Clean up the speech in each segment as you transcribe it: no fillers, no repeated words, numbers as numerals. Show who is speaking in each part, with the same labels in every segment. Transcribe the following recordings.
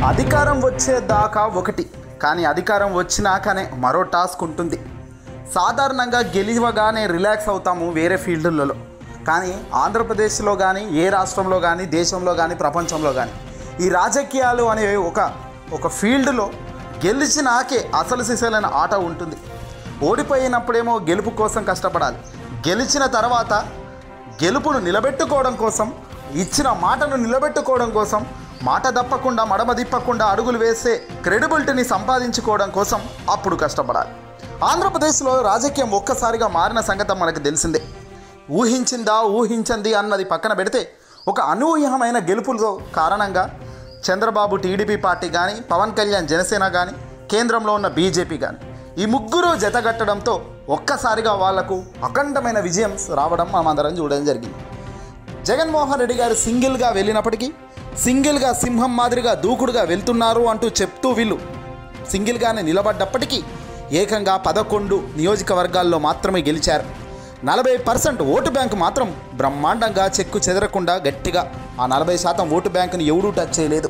Speaker 1: అధికారం వచ్చేదాకా ఒకటి, కానీ అధికారం వచ్చినాకనే మరో టాస్క్ ఉంటుంది. సాధారణంగా గెలివగానే రిలాక్స్ అవుతాము వేరే ఫీల్డ్లలో, కానీ ఆంధ్రప్రదేశ్లో కానీ ఏ రాష్ట్రంలో కానీ దేశంలో కానీ ప్రపంచంలో కానీ ఈ రాజకీయాలు అనేవి ఒక ఫీల్డ్లో గెలిచినాకే అసలు సిసలైన ఆట ఉంటుంది. ఓడిపోయినప్పుడేమో గెలుపు కోసం కష్టపడాలి, గెలిచిన తర్వాత గెలుపును నిలబెట్టుకోవడం కోసం, ఇచ్చిన మాటను నిలబెట్టుకోవడం కోసం, మాట తప్పకుండా మడమ తిప్పకుండా అడుగులు వేసే క్రెడిబిలిటీని సంపాదించుకోవడం కోసం అప్పుడు కష్టపడాలి. ఆంధ్రప్రదేశ్లో రాజకీయం ఒక్కసారిగా మారిన సంగతి మనకు తెలిసిందే. ఊహించింది అన్నది పక్కన పెడితే ఒక అనూహ్యమైన గెలుపులో కారణంగా చంద్రబాబు టీడీపీ పార్టీ కానీ, పవన్ కళ్యాణ్ జనసేన కానీ, కేంద్రంలో ఉన్న బీజేపీ కానీ ఈ ముగ్గురు జతగట్టడంతో ఒక్కసారిగా వాళ్లకు అఖండమైన విజయం రావడం మనమందరం చూడడం జరిగింది. జగన్మోహన్ రెడ్డి గారు సింగిల్గా వెళ్ళినప్పటికీ, సింగిల్గా సింహం మాదిరిగా దూకుడుగా వెళ్తున్నారు అంటూ చెప్తూ వీళ్ళు సింగిల్గానే నిలబడ్డప్పటికీ ఏకంగా 11 నియోజకవర్గాల్లో మాత్రమే గెలిచారు. 40% ఓటు బ్యాంకు మాత్రం బ్రహ్మాండంగా చెక్కు చెదరకుండా గట్టిగా ఆ 40% ఓటు బ్యాంకుని ఎవడూ టచ్ చేయలేదు.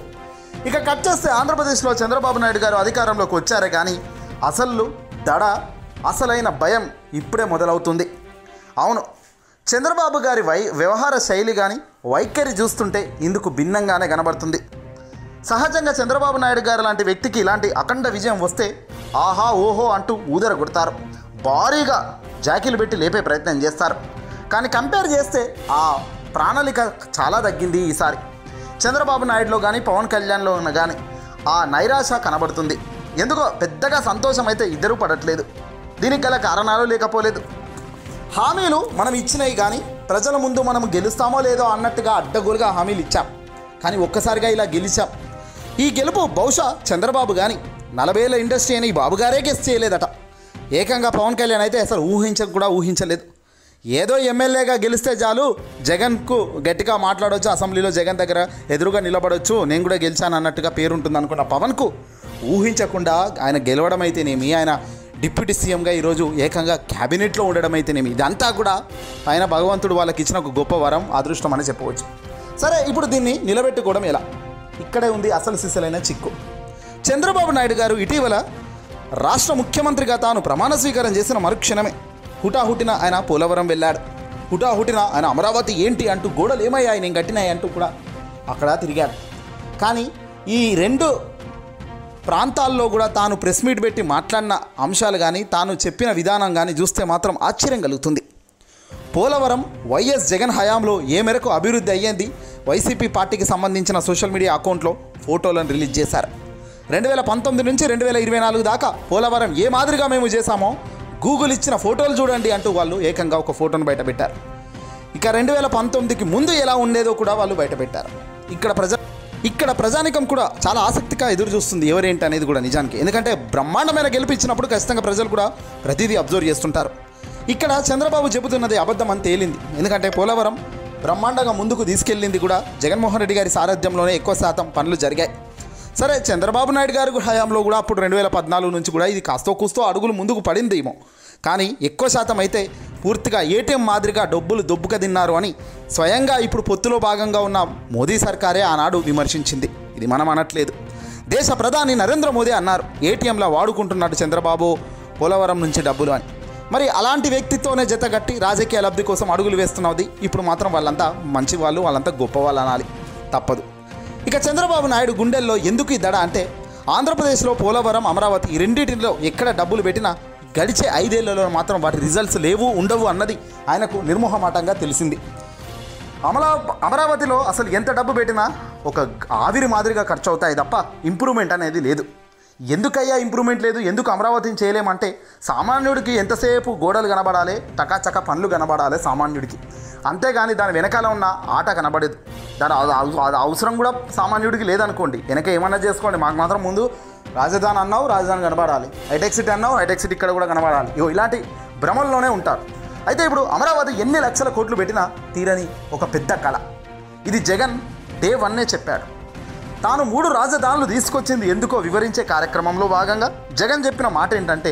Speaker 1: ఇక కట్ చేస్తే ఆంధ్రప్రదేశ్లో చంద్రబాబు నాయుడు గారు అధికారంలోకి వచ్చారే కానీ అసలైన భయం ఇప్పుడే మొదలవుతుంది. అవును, చంద్రబాబు గారి వ్యవహార శైలి కానీ వైఖరి చూస్తుంటే ఇందుకు భిన్నంగానే కనబడుతుంది. సహజంగా చంద్రబాబు నాయుడు గారు లాంటి వ్యక్తికి ఇలాంటి అఖండ విజయం వస్తే ఆహా ఓహో అంటూ ఊదర కొడతారు, భారీగా జాకీలు పెట్టి లేపే ప్రయత్నం చేస్తారు. కానీ కంపేర్ చేస్తే ఆ ప్రాణాళిక చాలా తగ్గింది ఈసారి. చంద్రబాబు నాయుడులో కానీ పవన్ కళ్యాణ్లో కానీ ఆ నైరాశ కనబడుతుంది. ఎందుకో పెద్దగా సంతోషం అయితే ఇద్దరూ పడట్లేదు. దీనికి గల కారణాలు లేకపోలేదు. హామీలు మనం ఇచ్చినవి కానీ ప్రజల ముందు మనం గెలుస్తామో లేదో అన్నట్టుగా అడ్డగోలుగా హామీలు ఇచ్చాం, కానీ ఒక్కసారిగా ఇలా గెలిచాం. ఈ గెలుపు బహుశా చంద్రబాబు కానీ 40 ఏళ్ళ ఇండస్ట్రీ అని బాబుగారే గెస్ చేయలేదట. ఏకంగా పవన్ కళ్యాణ్ అయితే అసలు ఊహించలేదు. ఏదో ఎమ్మెల్యేగా గెలిస్తే చాలు, జగన్కు గట్టిగా మాట్లాడవచ్చు, అసెంబ్లీలో జగన్ దగ్గర ఎదురుగా నిలబడవచ్చు, నేను కూడా గెలిచాను అన్నట్టుగా పేరుంటుంది అనుకున్న పవన్కు ఊహించకుండా ఆయన గెలవడం అయితేనేమి, ఆయన డిప్యూటీ సీఎంగా ఈరోజు ఏకంగా క్యాబినెట్లో ఉండడం అయితేనేమి, ఇదంతా కూడా ఆయన భగవంతుడు వాళ్ళకి ఇచ్చిన ఒక గొప్ప వరం, అదృష్టం అని చెప్పవచ్చు. సరే, ఇప్పుడు దీన్ని నిలబెట్టుకోవడం ఎలా? ఇక్కడే ఉంది అసలు సిసలైన చిక్కు. చంద్రబాబు నాయుడు గారు ఇటీవల రాష్ట్ర ముఖ్యమంత్రిగా తాను ప్రమాణ స్వీకారం చేసిన మరుక్షణమే హుటాహుటిన ఆయన పోలవరం వెళ్ళాడు. హుటాహుటిన ఆయన అమరావతి ఏంటి అంటూ గోడలు ఏమయ్యాయి నేను కట్టినాయి అంటూ కూడా అక్కడ తిరిగాడు. కానీ ఈ 2 ప్రాంతాల్లో కూడా తాను ప్రెస్ మీట్ పెట్టి మాట్లాడిన అంశాలు కానీ, తాను చెప్పిన విధానం కానీ చూస్తే మాత్రం ఆశ్చర్యం కలుగుతుంది. పోలవరం వైఎస్ జగన్ హయాంలో ఏ మేరకు అభివృద్ధి అయ్యింది, వైసీపీ పార్టీకి సంబంధించిన సోషల్ మీడియా అకౌంట్లో ఫోటోలను రిలీజ్ చేశారు. 2019 నుంచి 2024 దాకా పోలవరం ఏ మాదిరిగా మేము చేశామో గూగుల్ ఇచ్చిన ఫోటోలు చూడండి అంటూ వాళ్ళు ఏకంగా ఒక ఫోటోను బయటపెట్టారు. ఇక 2019కి ముందు ఎలా ఉండేదో కూడా వాళ్ళు బయటపెట్టారు. ఇక్కడ ప్రజానికం కూడా చాలా ఆసక్తిగా ఎదురు చూస్తుంది ఎవరేంటి అనేది కూడా నిజానికి. ఎందుకంటే బ్రహ్మాండమైన గెలిపించినప్పుడు ఖచ్చితంగా ప్రజలు కూడా ప్రతిదీ అబ్జర్వ్ చేస్తుంటారు. ఇక్కడ చంద్రబాబు చెబుతున్నది అబద్ధం అని తేలింది. ఎందుకంటే పోలవరం బ్రహ్మాండంగా ముందుకు తీసుకెళ్ళింది కూడా జగన్మోహన్ రెడ్డి గారి సారథ్యంలోనే ఎక్కువ శాతం పనులు జరిగాయి. సరే, చంద్రబాబు నాయుడు గారి హయాంలో కూడా అప్పుడు 2014 నుంచి కూడా ఇది కాస్తో కూస్తో అడుగులు ముందుకు పడిందేమో, కానీ ఎక్కువ శాతం అయితే పూర్తిగా ఏటీఎం మాదిరిగా డబ్బులు దొబ్బుక తిన్నారు అని స్వయంగా ఇప్పుడు పొత్తులో భాగంగా ఉన్న మోదీ సర్కారే ఆనాడు విమర్శించింది. ఇది మనం అనట్లేదు. దేశ ప్రధాని నరేంద్ర మోదీ అన్నారు, ఏటీఎంలా వాడుకుంటున్నాడు చంద్రబాబు పోలవరం నుంచి డబ్బులు అని. మరి అలాంటి వ్యక్తితోనే జతగట్టి రాజకీయ లబ్ధి కోసం అడుగులు వేస్తున్నది ఇప్పుడు మాత్రం వాళ్ళంతా మంచి వాళ్ళు, వాళ్ళంతా గొప్ప వాళ్ళు అనాలి, తప్పదు. ఇక చంద్రబాబు నాయుడు గుండెల్లో ఎందుకు ఈ దడ అంటే, ఆంధ్రప్రదేశ్లో పోలవరం, అమరావతి ఈ రెండింటిలో ఎక్కడ డబ్బులు పెట్టినా గడిచే 5 ఏళ్లలో మాత్రం వాటి రిజల్ట్స్ ఉండవు అన్నది ఆయనకు నిర్మోహమాటంగా తెలిసింది. అమరావతిలో అసలు ఎంత డబ్బు పెట్టినా ఒక ఆవిరి మాదిరిగా ఖర్చు అవుతాయి తప్ప ఇంప్రూవ్మెంట్ అనేది లేదు. ఎందుకయ్యా ఇంప్రూవ్మెంట్ లేదు, ఎందుకు అమరావతిని చేయలేమంటే, సామాన్యుడికి ఎంతసేపు గోడలు కనబడాలి, చకాచక పనులు కనబడాలి సామాన్యుడికి, అంతేగాని దాని వెనకాల ఉన్న ఆట కనబడేది. దాని అవసరం కూడా సామాన్యుడికి లేదనుకోండి, వెనక ఏమన్నా చేసుకోండి, మాకు మాత్రం ముందు రాజధాని అన్నావు, రాజధాని కనబడాలి, హైటెక్ సిటీ అన్నావు, హైటెక్ సిటీ ఇక్కడ కూడా కనబడాలి, ఇలాంటి భ్రమల్లోనే ఉంటారు. అయితే ఇప్పుడు అమరావతి ఎన్ని లక్షల కోట్లు పెట్టినా తీరని ఒక పెద్ద కళ. ఇది జగన్ డే 1 చెప్పాడు. తాను 3 రాజధానులు తీసుకొచ్చింది ఎందుకో వివరించే కార్యక్రమంలో భాగంగా జగన్ చెప్పిన మాట ఏంటంటే,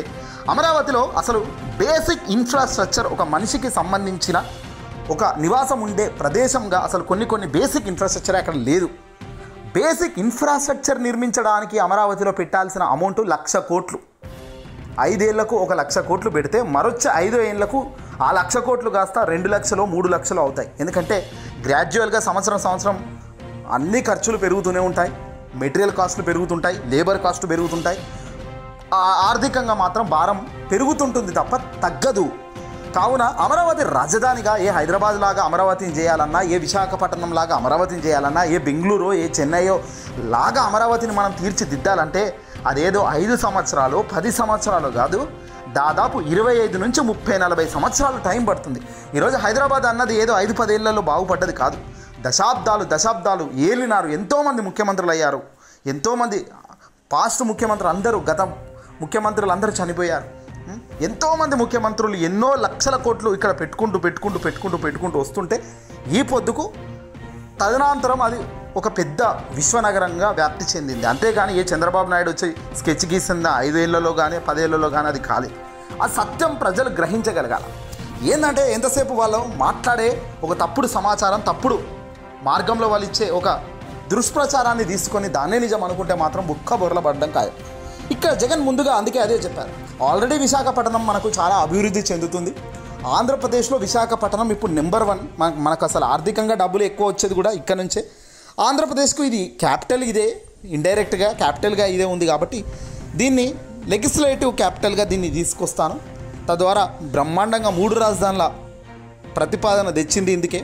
Speaker 1: అమరావతిలో అసలు బేసిక్ ఇన్ఫ్రాస్ట్రక్చర్, ఒక మనిషికి సంబంధించిన ఒక నివాసం ఉండే ప్రదేశంగా అసలు కొన్ని బేసిక్ ఇన్ఫ్రాస్ట్రక్చర్ అక్కడ లేదు. బేసిక్ ఇన్ఫ్రాస్ట్రక్చర్ నిర్మించడానికి అమరావతిలో పెట్టాల్సిన అమౌంట్ 1,00,000 కోట్లు. 5 ఏళ్లకు 1,00,000 కోట్లు పెడితే మరొచ్చే 5 ఏళ్లకు ఆ 1,00,000 కోట్లు కాస్త 2 లక్షలు 3 లక్షలు అవుతాయి. ఎందుకంటే గ్రాడ్యువల్గా సంవత్సరం అన్ని ఖర్చులు పెరుగుతూనే ఉంటాయి, మెటీరియల్ కాస్టులు పెరుగుతుంటాయి, లేబర్ కాస్టులు పెరుగుతుంటాయి, ఆర్థికంగా మాత్రం భారం పెరుగుతుంటుంది తప్ప తగ్గదు. కావున అమరావతి రాజధానిగా ఏ హైదరాబాద్ లాగా అమరావతిని చేయాలన్నా, ఏ విశాఖపట్నం లాగా అమరావతిని చేయాలన్నా, ఏ బెంగళూరు ఏ చెన్నైయో లాగా అమరావతిని మనం తీర్చిదిద్దాలంటే అదేదో 5 సంవత్సరాలు 10 సంవత్సరాలు కాదు, దాదాపు 25 నుంచి 30-40 సంవత్సరాలు టైం పడుతుంది. ఈరోజు హైదరాబాద్ అన్నది ఏదో 5-10 ఏళ్లలో బాగుపడ్డది కాదు. దశాబ్దాలు ఏలినారు. ఎంతోమంది ముఖ్యమంత్రులు అయ్యారు. ఎంతోమంది పాస్ట్ ముఖ్యమంత్రులు అందరూ, గత ముఖ్యమంత్రులు అందరూ చనిపోయారు. ఎంతోమంది ముఖ్యమంత్రులు ఎన్నో లక్షల కోట్లు ఇక్కడ పెట్టుకుంటూ వస్తుంటే ఈ పొద్దుకు తదనంతరం అది ఒక పెద్ద విశ్వనగరంగా వ్యాప్తి చెందింది. అంతేగాని ఏ చంద్రబాబు నాయుడు వచ్చి స్కెచ్ గీసిందా 5 ఏళ్లలో కానీ 10 ఏళ్లలో కానీ అది కాలేదు. ఆ సత్యం ప్రజలు గ్రహించగలగాలి. ఏంటంటే ఎంతసేపు వాళ్ళు మాట్లాడే ఒక తప్పుడు సమాచారం, తప్పుడు మార్గంలో వాళ్ళు ఇచ్చే ఒక దుష్ప్రచారాన్ని తీసుకొని దాన్నే నిజం అనుకుంటే మాత్రం బుక్క బొర్ల పడడం ఖాయం. ఇక్కడ జగన్ ముందుగా అందుకే అదే చెప్పారు. ఆల్రెడీ విశాఖపట్నం మనకు చాలా అభివృద్ధి చెందుతుంది. ఆంధ్రప్రదేశ్లో విశాఖపట్నం ఇప్పుడు నెంబర్ 1. మనకు అసలు ఆర్థికంగా డబ్బులు ఎక్కువ వచ్చేది కూడా ఇక్కడ నుంచే. ఆంధ్రప్రదేశ్కు ఇది క్యాపిటల్, ఇదే ఇండైరెక్ట్గా క్యాపిటల్గా ఇదే ఉంది. కాబట్టి దీన్ని లెజిస్లేటివ్ క్యాపిటల్గా దీన్ని తీసుకొస్తాను. తద్వారా బ్రహ్మాండంగా 3 రాజధానుల ప్రతిపాదన తెచ్చింది. ఇందుకే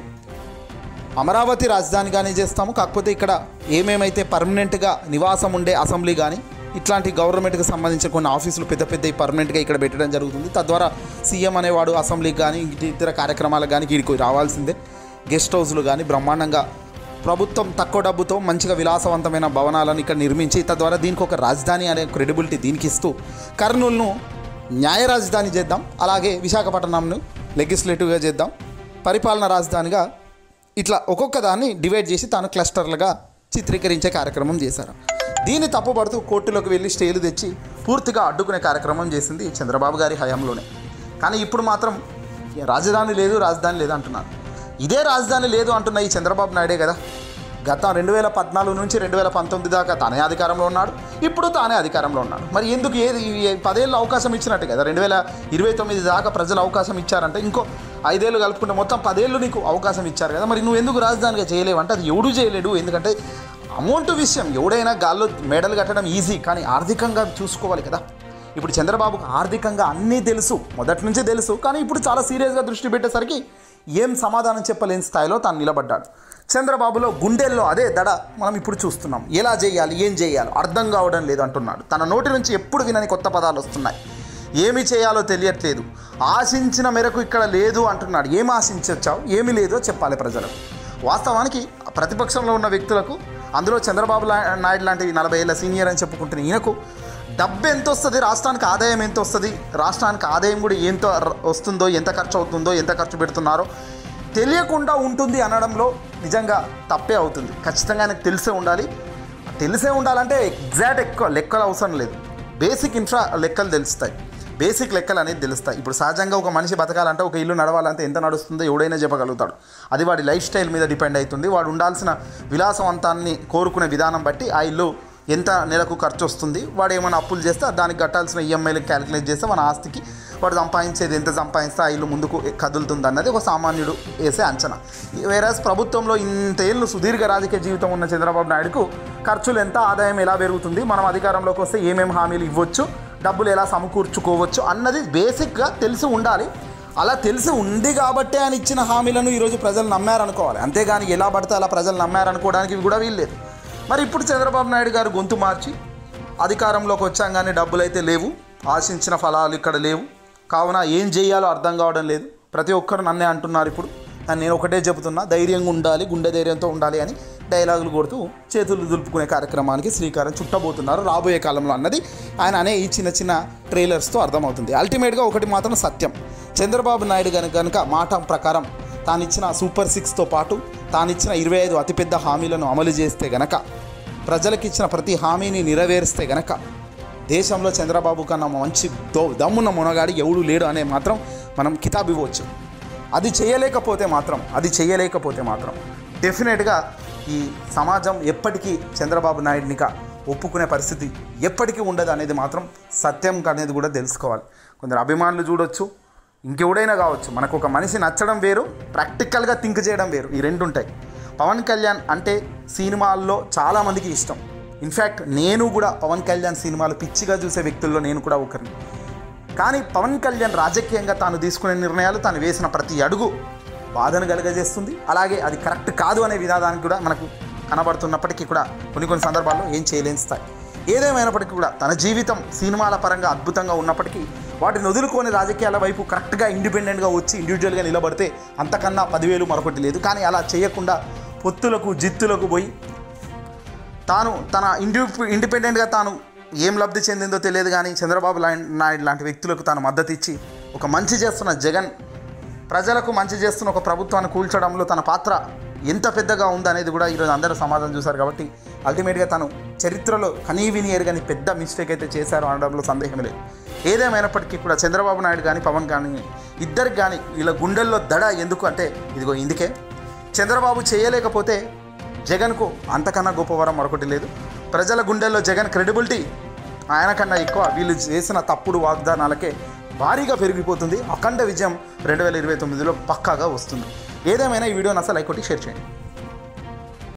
Speaker 1: అమరావతి రాజధానిగానే చేస్తాము. కాకపోతే ఇక్కడ ఏమేమైతే పర్మనెంట్గా నివాసం ఉండే అసెంబ్లీ కానీ ఇట్లాంటి గవర్నమెంట్కి సంబంధించిన కొన్ని ఆఫీసులు పెద్ద పర్మనెంట్గా ఇక్కడ పెట్టడం జరుగుతుంది. తద్వారా సీఎం అనేవాడు అసెంబ్లీకి కానీ ఇతర కార్యక్రమాలకు కానీ వీడికి రావాల్సిందే. గెస్ట్ హౌస్లు కానీ బ్రహ్మాండంగా ప్రభుత్వం తక్కువ డబ్బుతో మంచిగా విలాసవంతమైన భవనాలను ఇక్కడ నిర్మించి తద్వారా దీనికి ఒక రాజధాని అనే క్రెడిబిలిటీ దీనికి ఇస్తూ కర్నూలును న్యాయ రాజధాని చేద్దాం. అలాగే విశాఖపట్నంను లెజిస్లేటివ్గా చేద్దాం. పరిపాలనా రాజధానిగా ఇట్లా ఒక్కొక్క దాన్ని డివైడ్ చేసి తాను క్లస్టర్లుగా చిత్రీకరించే కార్యక్రమం చేశారు. దీన్ని తప్పుపడుతూ కోర్టులోకి వెళ్ళి స్టేలు తెచ్చి పూర్తిగా అడ్డుకునే కార్యక్రమం చేసింది చంద్రబాబు గారి హయాంలోనే. కానీ ఇప్పుడు మాత్రం రాజధాని లేదు అంటున్నారు. ఇదే రాజధాని లేదు అంటున్న ఈ చంద్రబాబు నాయుడే కదా గత 2014 నుంచి 2019 దాకా తానే అధికారంలో ఉన్నాడు. ఇప్పుడు తానే అధికారంలో ఉన్నాడు. మరి ఎందుకు 10 ఏళ్ళు అవకాశం ఇచ్చినట్టు కదా. 2029 దాకా ప్రజలు అవకాశం ఇచ్చారంటే ఇంకో 5 ఏళ్ళు కలుపుకుంటే మొత్తం 10 ఏళ్ళు నీకు అవకాశం ఇచ్చారు కదా. మరి నువ్వు ఎందుకు రాజధానిగా చేయలేవు అంటే అది ఎవడు చేయలేడు. ఎందుకంటే అమౌంట్ విషయం ఎవడైనా గాల్లో మెడలు కట్టడం ఈజీ, కానీ ఆర్థికంగా చూసుకోవాలి కదా. ఇప్పుడు చంద్రబాబుకు ఆర్థికంగా అన్నీ తెలుసు, మొదటి నుంచి తెలుసు. కానీ ఇప్పుడు చాలా సీరియస్గా దృష్టి పెట్టేసరికి ఏం సమాధానం చెప్పలేని స్థాయిలో తాను నిలబడ్డాడు. చంద్రబాబులో గుండెల్లో అదే దడ మనం ఇప్పుడు చూస్తున్నాం. ఎలా చేయాలి, ఏం చేయాలో అర్థం కావడం లేదు అంటున్నాడు. తన నోటి నుంచి ఎప్పుడు వినని కొత్త పదాలు వస్తున్నాయి. ఏమి చేయాలో తెలియట్లేదు. ఆశించిన మేరకు ఇక్కడ లేదు అంటున్నాడు. ఏం ఆశించొచ్చావు, ఏమి లేదో చెప్పాలి ప్రజలకు. వాస్తవానికి ప్రతిపక్షంలో ఉన్న వ్యక్తులకు, అందులో చంద్రబాబు నాయుడు లాంటి 40 ఏళ్ళ సీనియర్ అని చెప్పుకుంటున్న ఈయనకు డబ్బు ఎంత వస్తుంది, రాష్ట్రానికి ఆదాయం ఎంత వస్తుంది, రాష్ట్రానికి ఆదాయం కూడా ఎంత వస్తుందో, ఎంత ఖర్చు అవుతుందో, ఎంత ఖర్చు పెడుతున్నారో తెలియకుండా ఉంటుంది అనడంలో నిజంగా తప్పే అవుతుంది. ఖచ్చితంగా ఆయనకు తెలిసే ఉండాలంటే ఎగ్జాక్ట్ లెక్కలు అవసరం లేదు. బేసిక్ లెక్కలు తెలుస్తాయి. బేసిక్ లెక్కలు అనేది తెలుస్తాయి. ఇప్పుడు సహజంగా ఒక మనిషి బతకాలంటే, ఒక ఇల్లు నడవాలంటే ఎంత నడుస్తుందో ఎవడైనా చెప్పగలుగుతాడు. అది వాడి లైఫ్ స్టైల్ మీద డిపెండ్ అవుతుంది. వాడు ఉండాల్సిన విలాసవంతాన్ని కోరుకునే విధానం బట్టి ఆ ఇల్లు ఎంత నెలకు ఖర్చు వస్తుంది, వాడు ఏమైనా అప్పులు చేస్తే దానికి కట్టాల్సిన ఈఎంఐలకు క్యాలిక్యులేట్ చేస్తే మన ఆస్తికి వాడు సంపాదించేది ఎంత సంపాదిస్తే ఆ ఇల్లు ముందుకు కదులుతుంది అన్నది ఒక సామాన్యుడు వేసే అంచనా. వేరేస్ ప్రభుత్వంలో ఇంతేళ్ళు సుదీర్ఘ రాజకీయ జీవితం ఉన్న చంద్రబాబు నాయుడుకు ఖర్చులు ఎంత, ఆదాయం ఎలా పెరుగుతుంది, మనం అధికారంలోకి వస్తే ఏమేమి హామీలు ఇవ్వచ్చు, డబ్బులు ఎలా సమకూర్చుకోవచ్చు అన్నది బేసిక్గా తెలిసి ఉండాలి. అలా తెలిసి ఉంది కాబట్టే ఆయన ఇచ్చిన హామీలను ఈరోజు ప్రజలు నమ్మారనుకోవాలి. అంతేగాని ఎలా పడితే అలా ప్రజలు నమ్మారనుకోవడానికి కూడా వీల్లేదు. మరి ఇప్పుడు చంద్రబాబు నాయుడు గారు గొంతు మార్చి అధికారంలోకి వచ్చాం కానీ డబ్బులు అయితే లేవు, ఆశించిన ఫలాలు ఇక్కడ లేవు, కావున ఏం చేయాలో అర్థం కావడం లేదు. ప్రతి ఒక్కరు నన్నే అంటున్నారు. ఇప్పుడు నేను ఒకటే చెబుతున్నా, ధైర్యంగా ఉండాలి, గుండె ధైర్యంతో ఉండాలి అని డైలాగులు కొడుతూ చేతులు దులుపుకునే కార్యక్రమానికి శ్రీకారం చుట్టబోతున్నారు రాబోయే కాలంలో అన్నది ఆయన అనే ఈ చిన్న ట్రైలర్స్తో అర్థమవుతుంది. అల్టిమేట్గా ఒకటి మాత్రం సత్యం, చంద్రబాబు నాయుడు కనుక మాట ప్రకారం తానిచ్చిన సూపర్ 6తో పాటు తానిచ్చిన 25 అతిపెద్ద హామీలను అమలు చేస్తే గనక, ప్రజలకిచ్చిన ప్రతి హామీని నెరవేరిస్తే గనక దేశంలో చంద్రబాబు కన్నా మంచి దమ్మున్న మునగాడి ఎవడు లేడు అనే మాత్రం మనం కితాబు ఇవ్వచ్చు. అది చేయలేకపోతే మాత్రం డెఫినెట్గా ఈ సమాజం ఎప్పటికీ చంద్రబాబు నాయుడినిక ఒప్పుకునే పరిస్థితి ఎప్పటికీ ఉండదు అనేది మాత్రం సత్యం అనేది కూడా తెలుసుకోవాలి. కొందరు అభిమానులు చూడొచ్చు, ఇంకెవడైనా కావచ్చు, మనకు ఒక మనిషి నచ్చడం వేరు, ప్రాక్టికల్గా థింక్ చేయడం వేరు, ఈ రెండు ఉంటాయి. పవన్ కళ్యాణ్ అంటే సినిమాల్లో చాలామందికి ఇష్టం. ఇన్ఫ్యాక్ట్ నేను కూడా పవన్ కళ్యాణ్ సినిమాలు పిచ్చిగా చూసే వ్యక్తుల్లో నేను కూడా ఒకరిని. కానీ పవన్ కళ్యాణ్ రాజకీయంగా తాను తీసుకునే నిర్ణయాలు, తాను వేసిన ప్రతి అడుగు బాధను కలుగజేస్తుంది. అలాగే అది కరెక్ట్ కాదు అనే విధానానికి కూడా మనకు కనబడుతున్నప్పటికీ కూడా కొన్ని సందర్భాల్లో ఏం చేయలేని స్థాయి. ఏదేమైనప్పటికీ కూడా తన జీవితం సినిమాల పరంగా అద్భుతంగా ఉన్నప్పటికీ వాటిని వదులుకొని రాజకీయాల వైపు కరెక్ట్గా ఇండిపెండెంట్గా వచ్చి ఇండివిజువల్గా నిలబడితే అంతకన్నా 10,000 మరొకటి లేదు. కానీ అలా చేయకుండా పొత్తులకు జిత్తులకు పోయి తాను తన ఇండిపెండెంట్గా తాను ఏం లబ్ధి చెందిందో తెలియదు కానీ చంద్రబాబు నాయుడు లాంటి వ్యక్తులకు తాను మద్దతు ఇచ్చి ఒక మంచి చేస్తున్న జగన్, ప్రజలకు మంచి చేస్తున్న ఒక ప్రభుత్వాన్ని కూల్చడంలో తన పాత్ర ఎంత పెద్దగా ఉందనేది కూడా ఈరోజు అందరూ సమాధానం చూశారు. కాబట్టి అల్టిమేట్గా తను చరిత్రలో కనీవిని ఎరుగని పెద్ద మిస్టేక్ అయితే చేశారు అనడంలో సందేహం లేదు. ఏదేమైనప్పటికీ కూడా చంద్రబాబు నాయుడు కానీ పవన్ కానీ ఇద్దరికి కానీ వీళ్ళ గుండెల్లో దడ ఎందుకు అంటే ఇదిగో ఇందుకే. చంద్రబాబు చేయలేకపోతే జగన్కు అంతకన్నా గొప్ప వరం మరొకటి లేదు. ప్రజల గుండెల్లో జగన్ క్రెడిబిలిటీ ఆయన కన్నా ఎక్కువ వీళ్ళు చేసిన తప్పుడు వాగ్దానాలకే భారీగా పెరిగిపోతుంది. అఖండ విజయం 2029లో పక్కాగా వస్తుంది. ఏదేమైనా ఈ వీడియోని అసలు లైక్ కొట్టి షేర్ చేయండి.